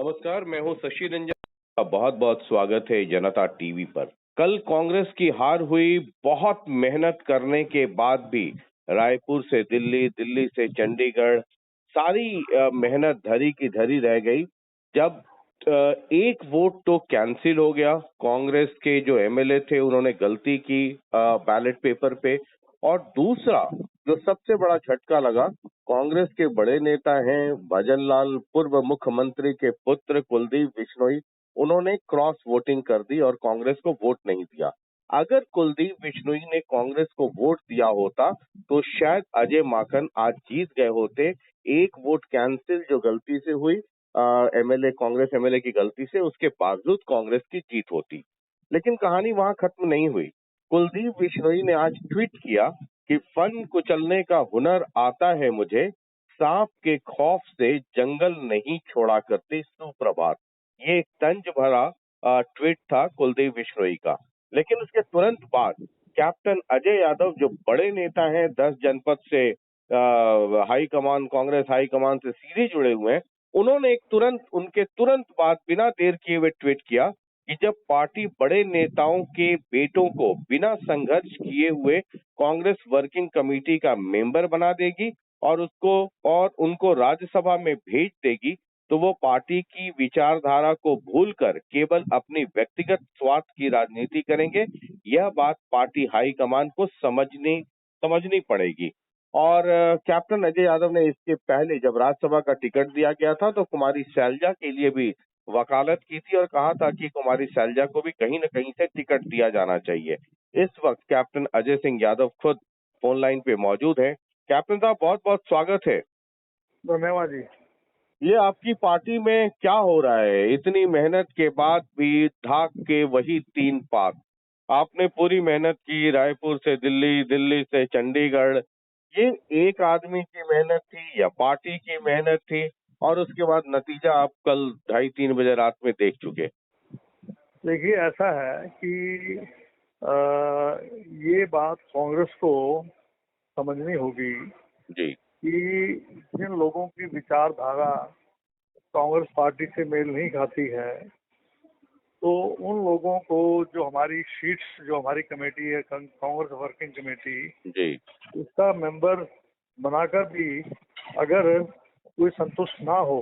नमस्कार, मैं हूं शशि रंजन। बहुत बहुत स्वागत है जनता टीवी पर। कल कांग्रेस की हार हुई। बहुत मेहनत करने के बाद भी रायपुर से दिल्ली, दिल्ली से चंडीगढ़, सारी मेहनत धरी की धरी रह गई। जब एक वोट तो कैंसिल हो गया। कांग्रेस के जो एमएलए थे उन्होंने गलती की बैलेट पेपर पे। और दूसरा जो सबसे बड़ा झटका लगा, कांग्रेस के बड़े नेता हैं भजनलाल, पूर्व मुख्यमंत्री के पुत्र कुलदीप बिश्नोई, उन्होंने क्रॉस वोटिंग कर दी और कांग्रेस को वोट नहीं दिया। अगर कुलदीप बिश्नोई ने कांग्रेस को वोट दिया होता तो शायद अजय माकन आज जीत गए होते। एक वोट कैंसिल जो गलती से हुई, एमएलए, कांग्रेस एमएलए की गलती से, उसके बावजूद कांग्रेस की जीत होती। लेकिन कहानी वहां खत्म नहीं हुई। कुलदीप बिश्नोई ने आज ट्वीट किया कि फन कुचलने का हुनर आता है मुझे, सांप के खौफ से जंगल नहीं छोड़ा करते, सुप्रभात। ये एक तंज भरा ट्वीट था कुलदीप बिश्नोई का। लेकिन उसके तुरंत बाद कैप्टन अजय यादव, जो बड़े नेता हैं, 10 जनपद से high command, Congress high command से सीधे जुड़े हुए हैं, उन्होंने उनके तुरंत बाद बिना देर किए हुए ट्वीट किया कि जब पार्टी बड़े नेताओं के बेटों को बिना संघर्ष किए हुए कांग्रेस वर्किंग कमेटी का मेंबर बना देगी और उनको राज्यसभा में भेज देगी, तो वो पार्टी की विचारधारा को भूलकर केवल अपनी व्यक्तिगत स्वार्थ की राजनीति करेंगे। यह बात पार्टी हाईकमान को समझनी पड़ेगी। और कैप्टन अजय यादव ने इसके पहले जब राज्यसभा का टिकट दिया गया था तो कुमारी शैलजा के लिए भी वकालत की थी और कहा था कि कुमारी शैलजा को भी कहीं न कहीं से टिकट दिया जाना चाहिए। इस वक्त कैप्टन अजय सिंह यादव खुद फोन लाइन पे मौजूद है। कैप्टन साहब, बहुत बहुत स्वागत है। धन्यवाद जी। ये आपकी पार्टी में क्या हो रहा है? इतनी मेहनत के बाद भी धाक के वही 3 पात। आपने पूरी मेहनत की, रायपुर से दिल्ली, दिल्ली से चंडीगढ़। ये एक आदमी की मेहनत थी या पार्टी की मेहनत थी? और उसके बाद नतीजा आप कल 2:30-3 बजे रात में देख चुके। देखिए, ऐसा है कि ये बात कांग्रेस को समझनी होगी जी कि जिन लोगों की विचारधारा कांग्रेस पार्टी से मेल नहीं खाती है, तो उन लोगों को जो हमारी सीट्स, जो हमारी कमेटी है कांग्रेस वर्किंग कमेटी, जी उसका मेंबर बनाकर भी अगर कोई संतुष्ट ना हो।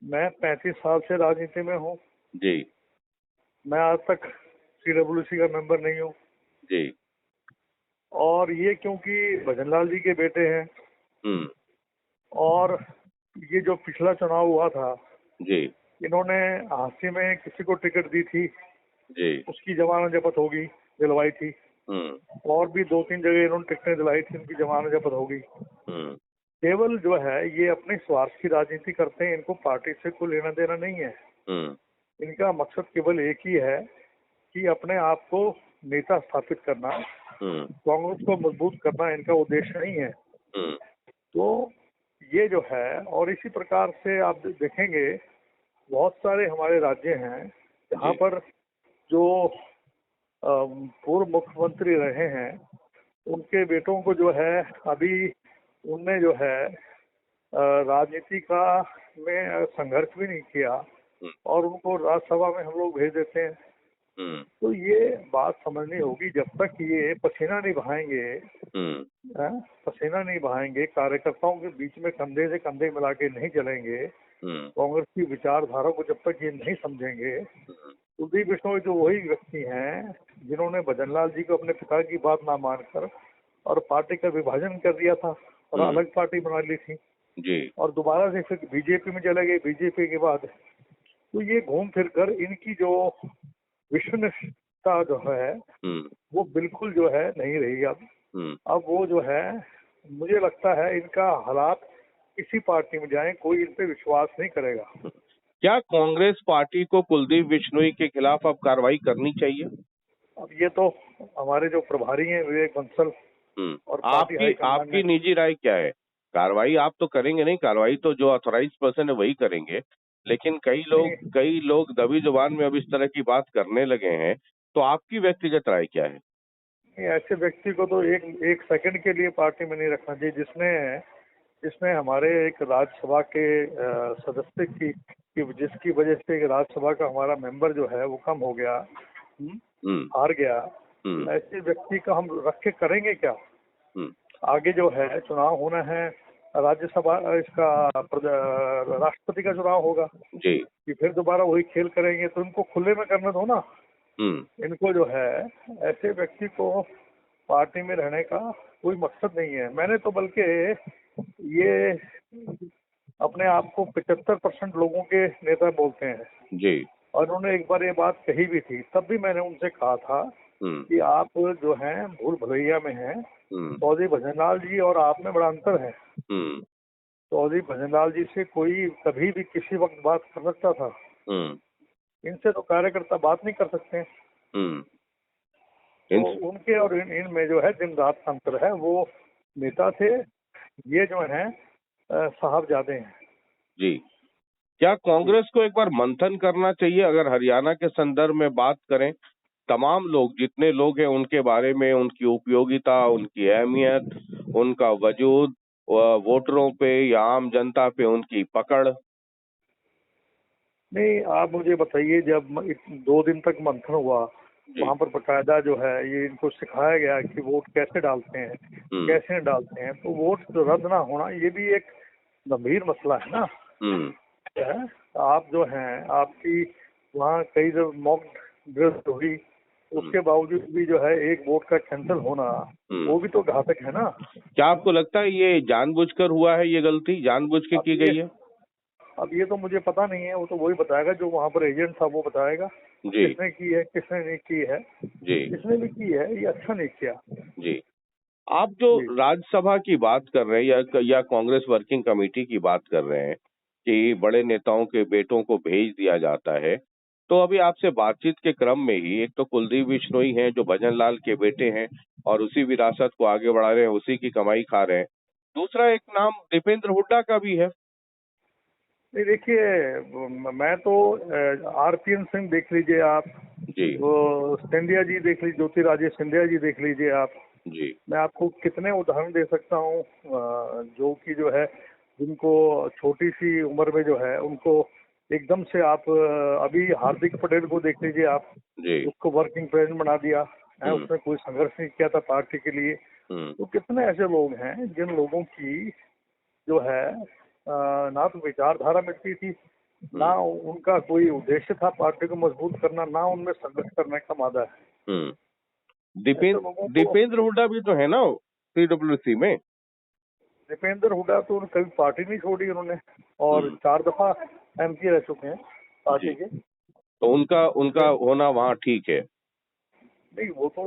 मैं 35 साल से राजनीति में हूँ। जी मैं आज तक CWC का मेंबर नहीं हूँ। जी और ये क्योंकि भजनलाल जी के बेटे हैं। हम्म और ये जो पिछला चुनाव हुआ था, जी इन्होंने हास्य में किसी को टिकट दी थी, जी उसकी जमानत जब्त होगी, दिलवाई थी। और भी 2-3 जगह इन्होंने टिकटें दिलाई थी, उनकी जमानत जब्त होगी। केवल जो है ये अपने स्वार्थ की राजनीति करते हैं। इनको पार्टी से कोई लेना देना नहीं है। इनका मकसद केवल एक ही है कि अपने आप को नेता स्थापित करना, कांग्रेस को मजबूत करना इनका उद्देश्य नहीं है। तो ये जो है, और इसी प्रकार से आप देखेंगे बहुत सारे हमारे राज्य हैं जहाँ पर जो पूर्व मुख्यमंत्री रहे हैं, उनके बेटों को जो है अभी उनने जो है राजनीति का में संघर्ष भी नहीं किया और उनको राज्यसभा में हम लोग भेज देते हैं। तो ये बात समझनी होगी, जब तक ये पसीना नहीं बहाएंगे, कार्यकर्ताओं के बीच में कंधे से कंधे मिला के नहीं चलेंगे, कांग्रेस की विचारधारा को जब तक ये नहीं समझेंगे। कुलदीप बिश्नोई तो वही व्यक्ति हैं जिन्होंने भजनलाल जी को अपने पिता की बात ना मानकर और पार्टी का विभाजन कर दिया था और अलग पार्टी बना ली थी जी और दोबारा से फिर बीजेपी में चले गए। बीजेपी के बाद तो ये घूम फिर कर इनकी जो विश्वनिष्ठता जो है वो बिल्कुल जो है नहीं रही। अब वो जो है, मुझे लगता है इनका हालात किसी पार्टी में जाए कोई इन पे विश्वास नहीं करेगा। क्या कांग्रेस पार्टी को कुलदीप बिश्नोई के खिलाफ अब कार्रवाई करनी चाहिए? अब ये तो हमारे जो प्रभारी हैं विवेक बंसल और आपकी निजी राय क्या है? कार्रवाई आप तो करेंगे नहीं, कार्रवाई तो जो ऑथराइज पर्सन है वही करेंगे। लेकिन कई लोग दबी जुबान में अब इस तरह की बात करने लगे हैं, तो आपकी व्यक्तिगत राय क्या है? ऐसे व्यक्ति को तो एक सेकंड के लिए पार्टी में नहीं रखना चाहिए जिसने जिसमें हमारे एक राज्यसभा के सदस्य की जिसकी वजह से राज्यसभा का हमारा मेंबर जो है वो कम हो गया, हार गया। ऐसे व्यक्ति का हम रख के करेंगे क्या? आगे जो है चुनाव होना है, राज्यसभा इसका राष्ट्रपति का चुनाव होगा जी, कि फिर दोबारा वही खेल करेंगे, तो इनको खुले में करने दो ना। इनको जो है ऐसे व्यक्ति को पार्टी में रहने का कोई मकसद नहीं है। मैंने तो बल्कि ये अपने आप को 75% लोगों के नेता बोलते हैं जी, और उन्होंने एक बार ये बात कही भी थी, तब भी मैंने उनसे कहा था कि आप जो हैं भूल भुलैया में हैं। चौधरी भजनलाल जी और आप में बड़ा अंतर है। चौधरी भजनलाल जी से कोई कभी भी किसी वक्त बात कर सकता था, इनसे तो कार्यकर्ता बात नहीं कर सकते। तो उनके और इनमें जो है दिन रात का अंतर है। वो नेता थे, ये जो हैं साहबजादे हैं। जी। क्या कांग्रेस को एक बार मंथन करना चाहिए? अगर हरियाणा के संदर्भ में बात करें, तमाम लोग जितने लोग हैं उनके बारे में, उनकी उपयोगिता, उनकी अहमियत, उनका वजूद, वोटरों पे या आम जनता पे उनकी पकड़। नहीं, आप मुझे बताइए, जब 2 दिन तक मंथन हुआ, वहाँ पर बकायदा जो है ये इनको सिखाया गया कि वोट कैसे डालते हैं, कैसे नहीं डालते हैं, तो वोट रद्द ना होना ये भी एक गंभीर मसला है ना। आप जो हैं, आपकी वहाँ कई जब मॉक ड्रिल हुई, उसके बावजूद भी जो है एक वोट का कैंसिल होना, वो भी तो घातक है ना। क्या आपको लगता है ये जानबूझकर हुआ है, ये गलती जानबूझ के की गई है? अब ये तो मुझे पता नहीं है, वो तो वही बताएगा जो वहाँ पर एजेंट था, वो बताएगा किसने की है, किसने नहीं की है। किसने भी की है, ये अच्छा नहीं किया। जी, आप जो राज्यसभा की बात कर रहे हैं या कांग्रेस वर्किंग कमेटी की बात कर रहे हैं कि बड़े नेताओं के बेटों को भेज दिया जाता है, तो अभी आपसे बातचीत के क्रम में ही एक तो कुलदीप बिश्नोई हैं जो भजनलाल के बेटे हैं और उसी विरासत को आगे बढ़ा रहे हैं, उसी की कमाई खा रहे हैं। दूसरा एक नाम दीपेंद्र हुड्डा का भी है। नहीं, देखिए, मैं तो आरपीएन सिंह देख लीजिए आप जी, वो सिंधिया जी देख लीजिए, ज्योतिरादित्य सिंधिया जी देख लीजिए आप जी, मैं आपको कितने उदाहरण दे सकता हूँ जो कि जो है जिनको छोटी सी उम्र में जो है उनको एकदम से आप अभी हार्दिक पटेल को देख लीजिए आप, उसको वर्किंग प्रेसिडेंट बना दिया है। उसने कोई संघर्ष नहीं किया था पार्टी के लिए। तो कितने ऐसे लोग हैं जिन लोगों की जो है ना तो विचारधारा मिलती थी, ना उनका कोई उद्देश्य था पार्टी को मजबूत करना, ना उनमें संघर्ष करने का मादा है। दीपेंद्र हुड्डा भी तो है ना पीडब्ल्यूसी में। दीपेंद्र हुड्डा तो कभी पार्टी नहीं छोड़ी उन्होंने और 4 दफा एमपी रह चुके हैं पार्टी के। तो उनका होना वहाँ ठीक है। नहीं, वो तो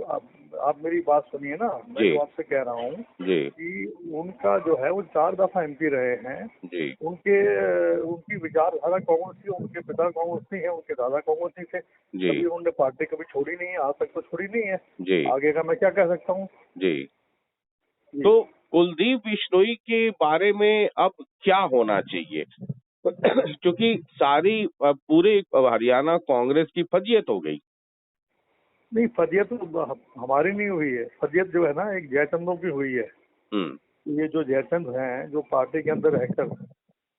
आप मेरी बात सुनिए ना, मैं तो आपसे कह रहा हूँ कि उनका जो है वो 4 दफा एमपी रहे हैं। उनकी विचारधारा कांग्रेसी, उनके पिता कांग्रेसी है, उनके दादा कांग्रेसी थे। कभी उन्होंने पार्टी कभी छोड़ी नहीं है, आज तक तो छोड़ी नहीं है। आगे का मैं क्या कह सकता हूँ। तो कुलदीप बिश्नोई के बारे में अब क्या होना चाहिए? क्योंकि सारी पूरे हरियाणा कांग्रेस की फजियत हो गई। नहीं, फजियत तो हमारी नहीं हुई है। फजियत जो है ना एक जयचंदों की हुई है। ये जो जयचंद हैं, जो पार्टी के अंदर रहकर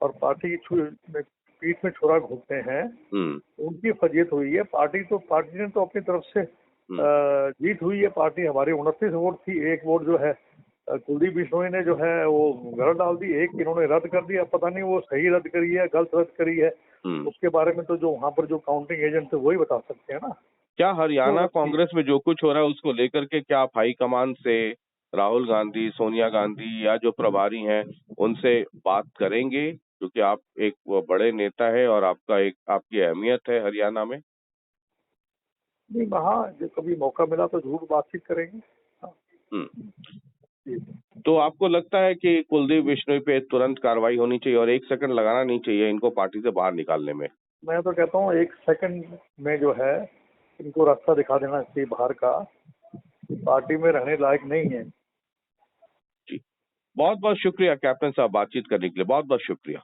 और पार्टी की पीठ में छुरा घोंपते हैं, उनकी फजियत हुई है। पार्टी ने तो अपनी तरफ से जीत हुई है। पार्टी हमारी 29 वोट थी, 1 वोट जो है कुलदीप बिश्नोई ने जो है वो घर डाल दी, 1 इन्होंने रद्द कर दिया। पता नहीं वो सही रद्द करी है, गलत रद्द करी है, उसके बारे में तो जो वहाँ पर जो काउंटिंग एजेंट थे वही बता सकते हैं ना। क्या हरियाणा कांग्रेस में जो कुछ हो रहा है उसको लेकर के क्या आप हाईकमान से राहुल गांधी, सोनिया गांधी या जो प्रभारी हैं उनसे बात करेंगे? क्योंकि आप एक बड़े नेता है और आपकी अहमियत है हरियाणा में। नहीं, वहाँ जो कभी मौका मिला तो जरूर बातचीत करेंगे। तो आपको लगता है कि कुलदीप बिश्नोई पे तुरंत कार्रवाई होनी चाहिए और 1 सेकंड लगाना नहीं चाहिए इनको पार्टी से बाहर निकालने में? मैं तो कहता हूँ 1 सेकंड में जो है इनको रास्ता दिखा देना चाहिए बाहर का, पार्टी में रहने लायक नहीं है। जी, बहुत बहुत शुक्रिया कैप्टन साहब बातचीत करने के लिए, बहुत बहुत शुक्रिया।